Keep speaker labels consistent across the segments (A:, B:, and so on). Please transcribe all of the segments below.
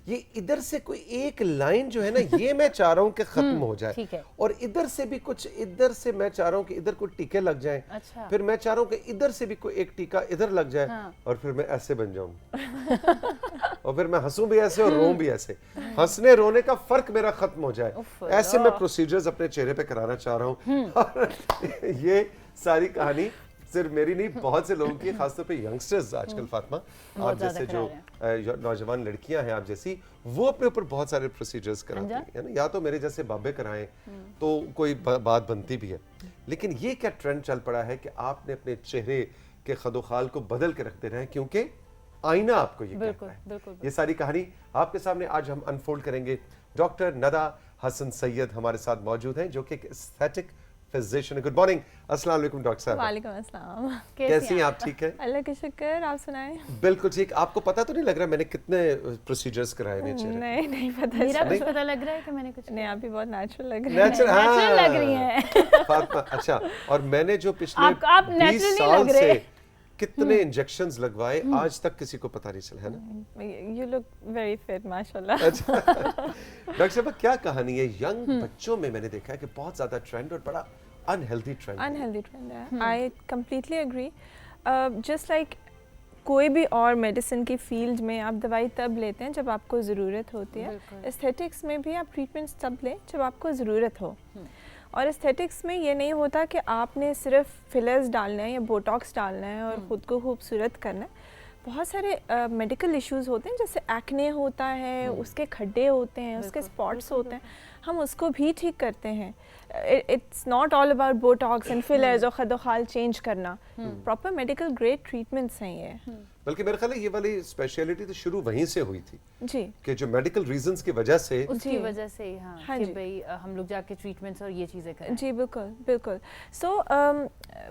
A: ये इधर से कोई एक लाइन जो है ना, ये मैं चाह रहा हूँ कि खत्म हो जाए, और इधर से भी कुछ, इधर से मैं चाह रहा हूँ कि इधर कोई टीके लग जाएं,
B: अच्छा।
A: फिर मैं चाह रहा हूँ कि इधर से भी कोई एक टीका इधर लग जाए, हाँ। और फिर मैं ऐसे बन जाऊं और फिर मैं हंसूं भी ऐसे और रोऊं भी ऐसे, हंसने रोने का फर्क मेरा खत्म हो जाए, ऐसे मैं प्रोसीजर्स अपने चेहरे पे कराना चाह रहा हूँ। और ये सारी कहानी सिर्फ मेरी नहीं, बहुत से लोगों की, खासतौर पे यंगस्टर्स आजकल, फातिमा आप जैसे जो नौजवान लड़कियां हैं आप जैसी, वो अपने ऊपर बहुत सारे प्रोसीजर्स कराती हैं ना, या तो मेरे जैसे बाबे कराएं तो कोई बात बनती भी है, लेकिन ये क्या ट्रेंड चल पड़ा है कि आपने अपने चेहरे के खदोखाल को बदल के रखते रहे, क्योंकि आईना आपको ये कहता है। ये सारी कहानी आपके सामने आज हम अनफोल्ड करेंगे। डॉक्टर नदा हसन सैयद हमारे साथ मौजूद हैं, जो कि एक एस्थेटिक फिजिशियन। गुड मॉर्निंग, अस्सलाम वालेकुम डॉक्टर साहब।
C: वालेकुम अस्सलाम।
A: कैसी हैं आप? ठीक है,
C: अल्लाह का शुक्र, आप सुनाएं।
A: बिल्कुल ठीक। आपको पता तो नहीं लग रहा मैंने कितने प्रोसीजर्स कराए हैं चेहरे?
C: नहीं पता।
B: मेरा कुछ पता लग रहा है कि मैंने कुछ
C: नहीं, आप भी बहुत नेचुरल लग रही हैं।
B: नेचुरल लग रही हैं
A: फातिमा। अच्छा, और मैंने जो पिछले
B: आप
A: 20 साल से कितने इंजेक्शंस लगवाए, आज तक किसी को पता नहीं चला, है ना?
C: यू लुक वेरी फिट माशाल्लाह।
A: अच्छा डॉक्टर साहब, क्या कहानी है? यंग बच्चों में मैंने देखा है कि बहुत ज्यादा ट्रेंड और बड़ा अनहेल्दी ट्रेंड
C: है। I completely agree. Just like कोई भी और मेडिसिन की फील्ड में आप दवाई तब लेते हैं जब आपको ज़रूरत होती है, एस्थेटिक्स में भी आप ट्रीटमेंट्स तब लें जब आपको ज़रूरत हो। और एस्थेटिक्स में ये नहीं होता कि आपने सिर्फ फिलर्स डालना है या बोटॉक्स डालना है और ख़ुद को खूबसूरत करना है। बहुत सारे मेडिकल इश्यूज़ होते हैं, जैसे एक्ने होता है, उसके खड्डे होते हैं, उसके स्पॉट्स होते हैं, हम उसको भी ठीक करते हैं। It's not all about Botox and fillers और खदोखाल चेंज करना। प्रॉपर मेडिकल ग्रेड ट्रीटमेंट्स हैं ये।
A: बल्कि मेरे ख्याल है ये वाली स्पेशलिटी तो शुरू वहीं से हुई थी
C: जी,
A: कि जो मेडिकल रीजंस की वजह से,
B: उसकी वजह से हाँ, कि भाई हम लोग जाके ट्रीटमेंट्स और ये चीज़ें करें।
C: जी बिल्कुल बिल्कुल। सो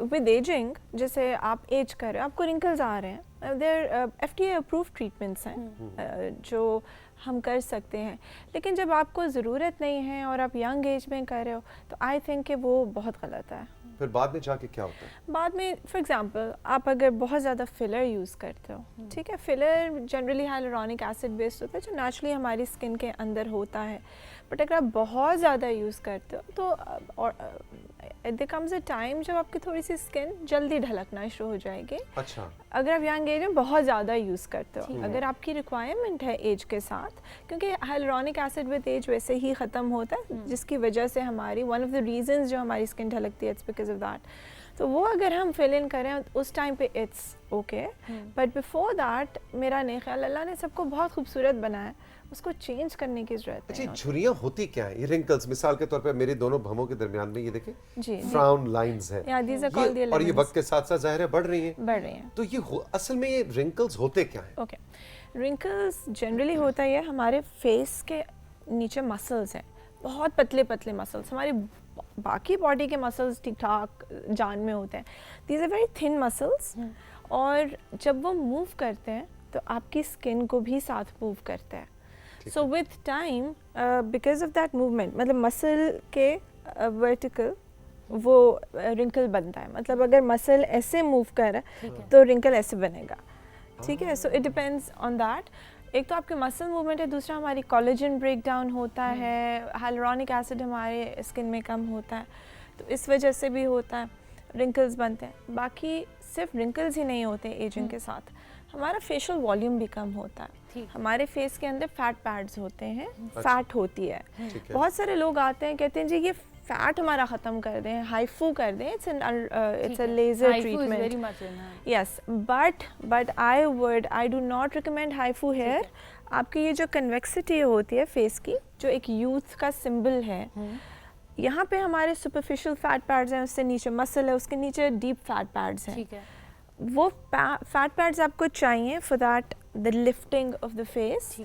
C: विद एजिंग, जैसे आप एज कर रहे हो, आपको रिंकल्स आ रहे हैं, देयर FDA अप्रूव्ड ट्रीटमेंट्स हैं जो हम कर सकते हैं, लेकिन जब आपको ज़रूरत नहीं है और आप यंग एज में कर रहे हो तो आई थिंक कि वो बहुत गलत है।
A: फिर बाद में जाके क्या होता है?
C: बाद में फॉर एग्जांपल आप अगर बहुत ज़्यादा फिलर यूज़ करते हो, ठीक है, filler generally hyaluronic acid based होता है जो नेचुरली हमारी स्किन के अंदर होता है, बट अगर आप बहुत ज़्यादा यूज़ करते हो तो देयर कम्स अ टाइम जब आपकी थोड़ी सी स्किन जल्दी ढलकना शुरू हो जाएगी।
A: अच्छा,
C: अगर आप यंग एज में बहुत ज़्यादा यूज़ करते हो, अगर आपकी रिक्वायरमेंट है एज के साथ, क्योंकि हाइलुरोनिक एसिड विद एज वैसे ही ख़त्म होता है, जिसकी वजह से हमारी वन ऑफ द रीजंस जो हमारी स्किन ढलकती है, इट्स बिकॉज ऑफ दैट। तो वो अगर हम फिल इन करें उस टाइम पे it's okay, but before that मेरा नहीं ख्याल, अल्लाह ने सबको बहुत खूबसूरत बनाया, उसको चेंज करने की जरूरत है।
A: अच्छा, झुर्रियां होती क्या है? ये रिंकल्स, मिसाल के तौर पे मेरे दोनों भमों के दरमियान में ये देखें
C: जी
A: फ्राउन लाइंस हैं, और ये वक्त के साथ साथ जाहिर है बढ़ रही हैं। तो ये असल में ये रिंकल्स होते क्या हैं?
C: ओके, रिंकल्स जनरली होता है हमारे फेस के नीचे मसल्स हैं, बहुत पतले पतले मसल्स, हमारी बाकी बॉडी के मसल्स ठीक ठाक जान में होते हैं, these are very thin muscles, और जब वो मूव करते हैं तो आपकी स्किन को भी साथ मूव करते हैं। So with time because of that movement, मतलब मसल के वर्टिकल वो रिंकल बनता है, मतलब अगर मसल ऐसे मूव कर रहा है तो रिंकल ऐसे बनेगा, ठीक है। So it depends on that. एक तो आपके मसल मूवमेंट है, दूसरा हमारी कोलेजन ब्रेक डाउन होता है, हाइलुरोनिक एसिड हमारे स्किन में कम होता है, तो इस वजह से भी होता है, रिंकल्स बनते हैं। बाकी सिर्फ रिंकल्स ही नहीं होते एजिंग के साथ, हमारा फेशियल वॉल्यूम भी कम होता है, हमारे फेस के अंदर फैट पैड्स होते हैं, फैट होती है। बहुत सारे लोग आते हैं कहते हैं जी ये फैट हमारा ख़त्म कर दें, हाइफू कर दें, it's a laser treatment, yes, but I do not recommend HIFU here. आपकी ये जो कन्वेक्सिटी होती है फेस की, जो एक यूथ का सिंबल है, यहाँ पे हमारे सुपरफिशियल फैट पैड्स हैं, उससे नीचे मसल है, उसके नीचे डीप फैट पैड्स हैं, वो फैट पैड्स आपको चाहिए for that the lifting of the face.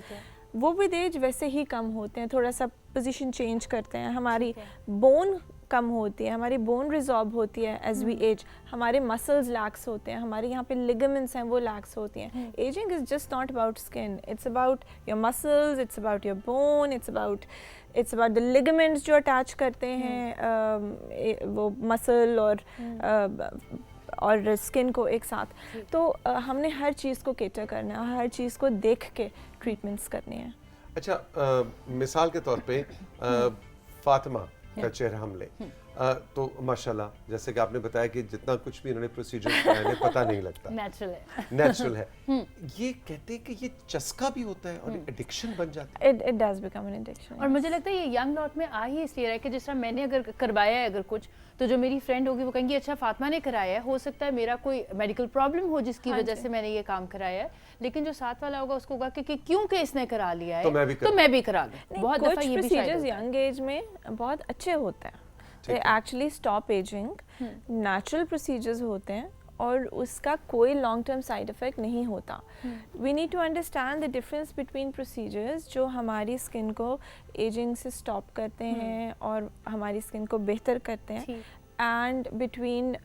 C: वो विद एज वैसे ही कम होते हैं, थोड़ा सा पोजीशन चेंज करते हैं, हमारी बोन कम होती है, हमारी बोन रिजॉर्ब होती है एज वी एज, हमारे मसल्स लैक्स होते हैं, हमारे यहाँ पे लिगामेंट्स हैं वो लैक्स होती हैं। Ageing is just not about skin, it's about your muscles, it's about your bone, it's about the ligaments जो अटैच करते हैं वो मसल और स्किन को एक साथ। तो हमने हर चीज़ को केटर करना है, हर चीज़ को देख के ट्रीटमेंट्स करनी है।
A: अच्छा, मिसाल के तौर पे फातिमा का चेहरा हम लें, तो माशाल्लाह जैसे कि आपने बताया कि जितना कुछ भी इन्होंने प्रोसीजर किया है पता नहीं लगता, नेचुरल है। ये कहते हैं कि ये चस्का भी होता है और एडिक्शन बन जाता है।
C: It does become an addiction.
B: और मुझे लगता है ये यंग लॉट में आ ही इसलिए रहा है कि जिस तरह मैंने अगर करवाया है अगर कुछ, तो जो मेरी फ्रेंड होगी वो कहेंगी अच्छा फातिमा ने कराया है, हो सकता है मेरा कोई मेडिकल प्रॉब्लम हो जिसकी वजह से मैंने ये काम कराया है, लेकिन जो साथ वाला होगा उसको होगा कि क्योंकि इसने करा लिया है तो मैं भी करा लूं। बहुत दफा ये भी
C: प्रोसीजर्स यंग एज में बहुत अच्छे होते हैं, they actually stop aging, natural procedures होते हैं और उसका कोई लॉन्ग टर्म साइड इफेक्ट नहीं होता। We need to understand the difference between procedures जो हमारी स्किन को एजिंग से स्टॉप करते हैं और हमारी स्किन को बेहतर करते हैं, एंड बिटवीन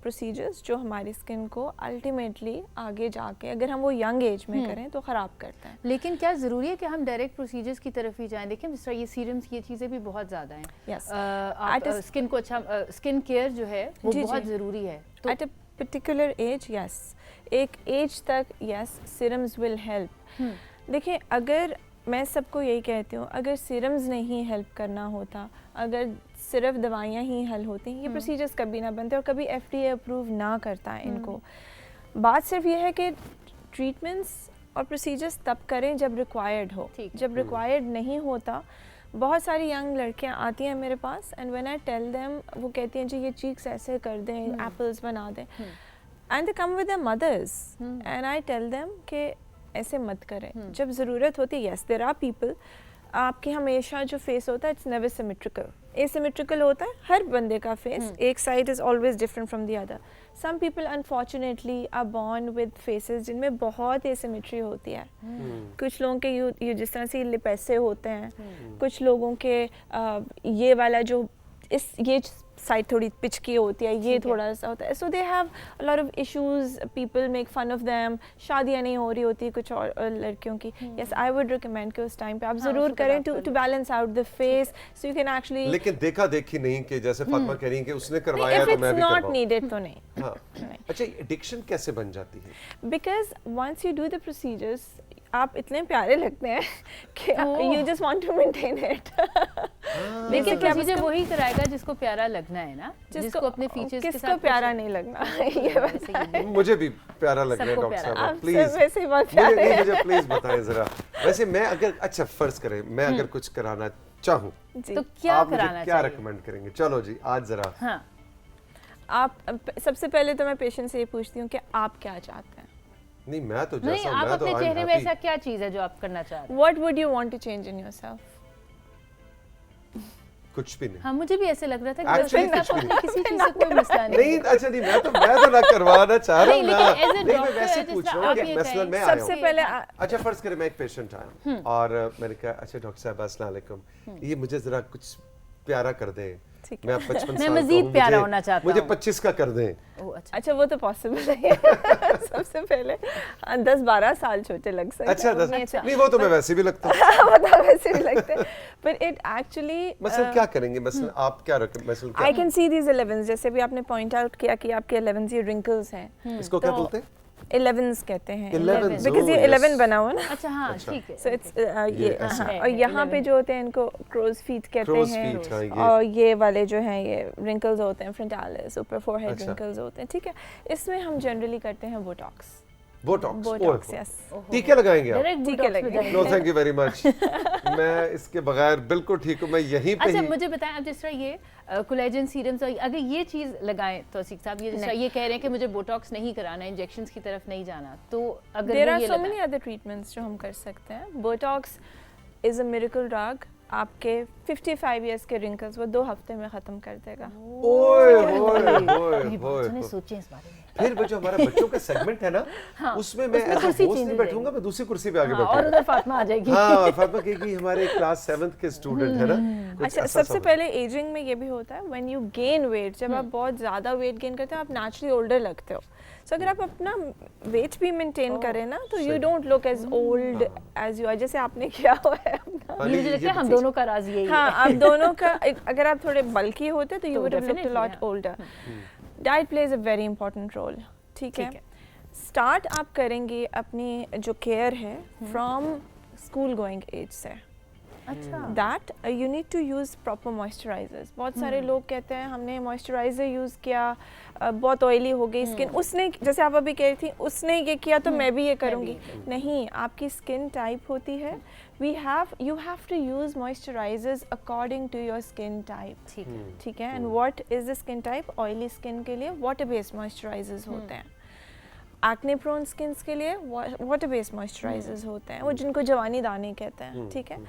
C: प्रोसीजर्स जो हमारी स्किन को अल्टीमेटली आगे जाके अगर हम वो यंग एज में करें तो ख़राब करते हैं।
B: लेकिन क्या ज़रूरी है कि हम डायरेक्ट प्रोसीजर्स की तरफ ही जाएं? देखिए जिस तरह ये सीरम्स ये चीज़ें भी बहुत ज़्यादा हैं।
C: yes.
B: स्किन को अच्छा स्किन केयर जो है वो बहुत ज़रूरी है। तो
C: at a particular age yes, एक एज तक यस सीरम्स विल हेल्प। देखिए अगर मैं सबको यही कहती हूँ, अगर सीरम्स नहीं हेल्प करना होता, अगर सिर्फ दवाइयाँ ही हल होती, ये प्रोसीजर्स कभी ना बनते और कभी FDA अप्रूव ना करता है इनको। बात सिर्फ ये है कि ट्रीटमेंट्स और प्रोसीजर्स तब करें जब रिक्वायर्ड हो। जब रिक्वायर्ड नहीं होता, बहुत सारी यंग लड़कियां आती हैं मेरे पास and when I tell them, वो कहती हैं जी ये चीक्स ऐसे कर दें, एप्पल्स बना दें, and they come with their mothers and I tell them कि ऐसे मत करें। जब ज़रूरत होती है, यस देयर आर पीपल, आपके हमेशा जो फेस होता है इट्स नेवर सिमेट्रिकल, एसिमेट्रिकल होता है हर बंदे का फेस, एक side is always different from the other. Some people unfortunately are born with faces जिनमें बहुत एसिमेट्री होती है। कुछ लोगों के ये जिस तरह से लिप ऐसे होते हैं, कुछ लोगों के ये वाला जो ये साइड थोड़ी पिचकी होती है, ये थोड़ा सा होता है, so they have a lot of issues, people make fun of them. शादियाँ नहीं हो रही होती कुछ और लड़कियों की, यस आई वुड रिकमेंड कि उस टाइम पे आप जरूर करें to balance out the face so you can actually.
A: लेकिन देखा देखी नहीं कि जैसे फातिमा कह रही है कि उसने करवाया तो मैं भी करवाऊं।
C: नॉट नीडेड तो नहीं।
A: हाँ। अच्छा, एडिक्शन कैसे बन जाती है?
C: Because once you do the procedures आप इतने प्यारे लगते हैं कि you just want to maintain it.
B: लेकिन प्रोसीजर वही कराएगा जिसको प्यारा लगना है ना, जिसको अपने फीचर्स के साथ।
C: किसको प्यारा नहीं लगना ये वैसे
A: मुझे भी प्यारा लग रहा है डॉक्टर साहब, प्लीज
C: वैसे ही बहुत प्यारे हैं।
A: मुझे प्लीज बताएं जरा। वैसे मैं अगर अच्छा फर्ज करें मैं अगर कुछ कराना चाहूँ
B: तो क्या कराना चाहिए?
A: क्या रेकमेंड करेंगे? चलो जी आज जरा।
B: हाँ,
C: आप सबसे पहले तो मैं पेशेंट से ये पूछती हूँ कि आप क्या चाहते हैं।
A: नहीं मैं तो
B: नहीं, आप अपने चेहरे में ऐसा क्या चीज है जो आप करना चाह रहे हैं?
C: What would you want to change in yourself?
A: कुछ भी नहीं।
B: हाँ मुझे भी ऐसे लग रहा था कि
A: Actually, कुछ भी नहीं।
B: किसी चीज से कोई मसला नहीं।
A: नहीं अच्छा नहीं, मैं तो ना करवाना चाह रहा हूँ ना। नहीं मैं वैसे पूछ रहा हूँ कि मसलन मैं आया हूँ।
C: सबसे पहले
A: अच्छा फर्ज करें मैं एक पेशेंट आया और मैंने कहा अच्छा डॉक्टर साहब अस्सलाम वालेकुम, ये मुझे जरा कुछ प्यारा कर दें, मैं 55 साल
B: मजीद प्यारा होना चाहता हूँ,
A: मुझे 25 का कर दें।
C: अच्छा वो तो पॉसिबल है। सबसे पहले 10-12 साल छोटे लग सकते हैं।
A: अच्छा 10 नहीं वो तो मैं वैसे भी लगता हूँ।
C: वो तो वैसे भी लगते हैं, but it actually
A: मसलन क्या करेंगे? मसलन आप क्या रखें? मसलन क्या?
C: I can see these 11s, जैसे भी आपने पॉइंट आउट किया कि आपके 11s ये wrinkles हैं।
A: इसको क्या बोलते हैं?
C: 11s कहते हैं
A: 11s,
C: बिकॉज़ ये 11 बना हुआ ना।
B: अच्छा हाँ ठीक है।
C: सो इट्स ये और यहाँ पे जो होते हैं इनको क्रोज फीट कहते हैं, और ये वाले जो हैं ये रिंकल्स होते हैं फ्रंटालिस, ऊपर फोरहेड रिंकल्स होते हैं। ठीक है, इसमें हम जनरली करते हैं बोटॉक्स।
A: Botox
C: yes.
A: टीके लगाएंगे आप?
C: टीके लगाएंगे।
A: No thank you very much. मैं इसके बगैर बिल्कुल ठीक हूँ, मैं यहीं पे
B: अच्छा
A: ही।
B: मुझे बताएं आप जिस तरह ये कोलेजन सीरम्स अगर ये चीज लगाएं तो सिख साहब ये जिस तरह ये कह रहे हैं कि मुझे बोटॉक्स नहीं कराना, इंजेक्शंस की तरफ नहीं जाना, तो अगर
C: there are so many other treatments जो हम कर सकते हैं। Botox is a miracle drug, आपके 55 इयर्स के रिंकल्स वो 2 हफ्ते में खत्म कर देगा।
A: ओए ओए ओए ओए,
B: सोचें इस बारे में।
A: फिर वो जो हमारा बच्चों का सेगमेंट है ना, उसमें मैं ऐसा होस्ट नहीं बैठूंगा, मैं दूसरी कुर्सी पे आगे बैठूंगा
B: और उधर फातिमा आ जाएगी।
A: हाँ फातिमा कहेगी हमारे क्लास 7th के स्टूडेंट है ना।
C: अच्छा सबसे पहले एजिंग में ये भी होता है, व्हेन यू गेन वेट, जब आप बहुत ज़्यादा वेट गेन करते हो आप नेचुरली ओल्डर लगते हो। सो अगर आप अपना वेट भी मेंटेन करें ना तो you don't look as old as you are, जैसे आपने किया हुआ है अपना।
B: मुझे लगता है हम दोनों का राज यही है।
C: हाँ आप दोनों का, अगर आप थोड़े बल्की होते तो you would have looked a lot older. Diet plays a very important role. ठीक है, स्टार्ट आप करेंगे अपनी जो केयर है फ्रॉम स्कूल गोइंग एज से।
B: अच्छा
C: that you need to use proper moisturisers. बहुत सारे लोग कहते हैं हमने मॉइस्चराइज़र यूज़ किया, बहुत ऑयली हो गई स्किन, उसने जैसे आप अभी कह रही थी उसने ये किया तो मैं भी ये करूँगी। नहीं, आपकी स्किन टाइप होती है, you have to use moisturizers according to your skin type। ठीक है। and what is the skin type? oily skin के लिए water based moisturizers होते हैं, acne prone skins के लिए water based moisturizers होते हैं, वो जिनको जवानी दाने कहते हैं। ठीक है।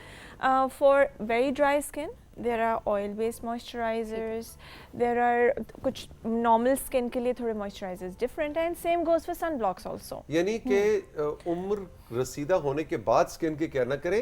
C: for very dry skin there are oil based moisturizers, there are कुछ normal skin के लिए थोड़े moisturizers different हैं, and same goes for sunblocks also।
A: यानी कि उम्र रसीदा होने के बाद स्किन की केयर ना करें,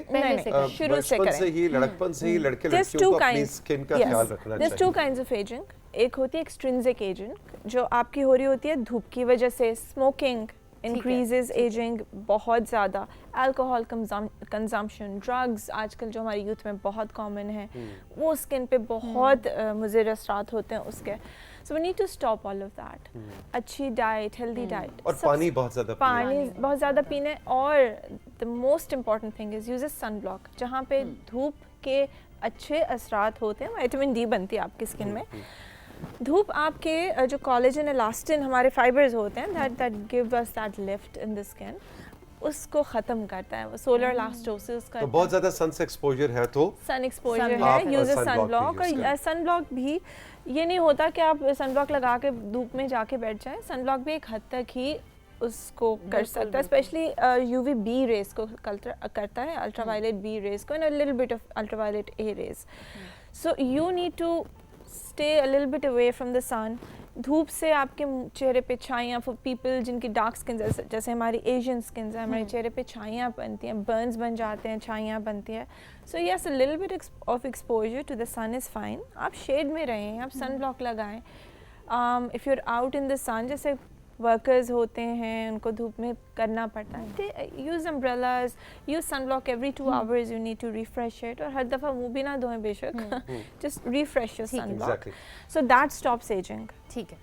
C: शुरू से
A: बचपन
C: करें।
A: से ही लड़कपन से ही लड़के लड़कियों को अपनी स्किन का ख्याल रखना
C: There's
A: चाहिए।
C: two kinds of aging। एक होती है एक्सट्रिंसिक एजिंग, जो आपकी हो रही होती है धूप की वजह से, स्मोकिंग इंक्रीजेस एजिंग बहुत ज़्यादा, अल्कोहल कंजम्पशन, ड्रग्स आजकल जो हमारी यूथ में बहुत कॉमन है, वो स्किन पे बहुत मुज़र असरात होते हैं उसके। So we need to stop all of that. अच्छी डाइट, हेल्दी डाइट,
A: और पानी बहुत ज़्यादा
C: पानी बहुत ज़्यादा पीने, और the most important thing is use a sun block, जहाँ पे धूप के अच्छे असरात होते हैं, विटामिन डी बनती है आपकी स्किन में। धूप आपके जो कोलेजन इलास्टिन हमारे फाइबर्स होते हैं that give us that lift in the skin, उसको ख़त्म करता है, वो सोलर इलास्टोसिस करता है।
A: तो बहुत ज़्यादा सन से एक्सपोजर है तो
C: सन एक्सपोजर है, यूज अ सन ब्लॉक। और सन ब्लॉक भी ये नहीं होता कि आप सन ब्लॉक लगा के धूप में जाके बैठ जाएं, सन ब्लॉक भी एक हद तक ही उसको कर सकता है, स्पेशली यूवी बी रेज को करता है, अल्ट्रावायलेट बी रेज को, and a little bit of ultraviolet A rays. So you need to stay a little bit away from the sun. धूप से आपके चेहरे पे छाइयाँ, फॉर पीपल जिनकी डार्क स्किन जैसे हमारी एशियन स्किन है, हमारे चेहरे पे छाइयाँ बनती हैं, बर्न्स बन जाते हैं, छाइयाँ बनती है। So yes, a little bit of exposure to the sun is fine. आप शेड में रहें, आप सन ब्लॉक लगाएं। If you are out in the sun, जैसे वर्कर्स होते हैं उनको धूप में करना पड़ता है, use umbrellas, use sun block every 2 hours, you need to refresh it. और हर दफ़ा मुँह भी ना धोएं बेशक, just refresh your sun block, so that stops ageing.
B: ठीक है।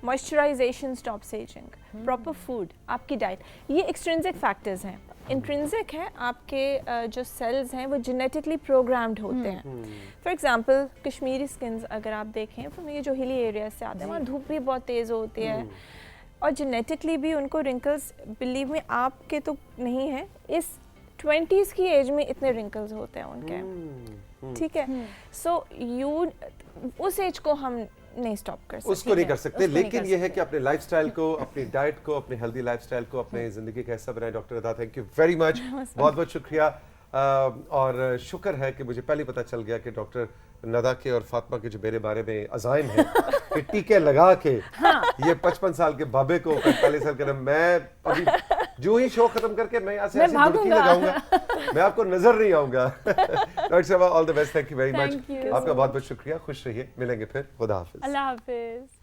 C: Moisturisation stops ageing, proper food, आपकी डाइट, ये एक्सट्रिंसिक फैक्टर्स हैं। इंट्रिंसिक है, आपके जो सेल्स हैं वो जेनेटिकली प्रोग्राम्ड होते हैं। फॉर एग्जांपल कश्मीरी स्किन्स अगर आप देखें, तो ये जो हिली एरिया से आते हैं वहाँ धूप भी बहुत तेज़ होती है, और जेनेटिकली भी उनको रिंकल्स, बिलीव में आपके तो नहीं है, इस 20s की एज में इतने रिंकल्स होते हैं उनके। ठीक है। सो यू उस एज को हम नहीं स्टॉप कर सकते,
A: उसको नहीं कर सकते, लेकिन ये है कि अपने लाइफस्टाइल को, अपनी डाइट को, अपने हेल्दी लाइफस्टाइल को, अपने ज़िंदगी का हिस्सा बनाएं। डॉक्टर अदा, थैंक यू वेरी मच, बहुत बहुत शुक्रिया। और शुक्र है कि मुझे पहले पता चल गया कि डॉक्टर नदा के और फातिमा के जो मेरे बारे में अज़ाइम है कि टीके लगा के ये 55 साल के बाबे को 45 साल के, मैं अभी जो ही शो खत्म करके मैं यहाँ से ऐसी डुबकी लगाऊंगा, मैं आपको नजर नहीं आऊंगा। डॉक्टर साहब, all the best, thank you very much, आपका बहुत बहुत शुक्रिया, खुश रहिए, मिलेंगे फिर, खुदा हाफिज।
C: अल्लाह हाफिज।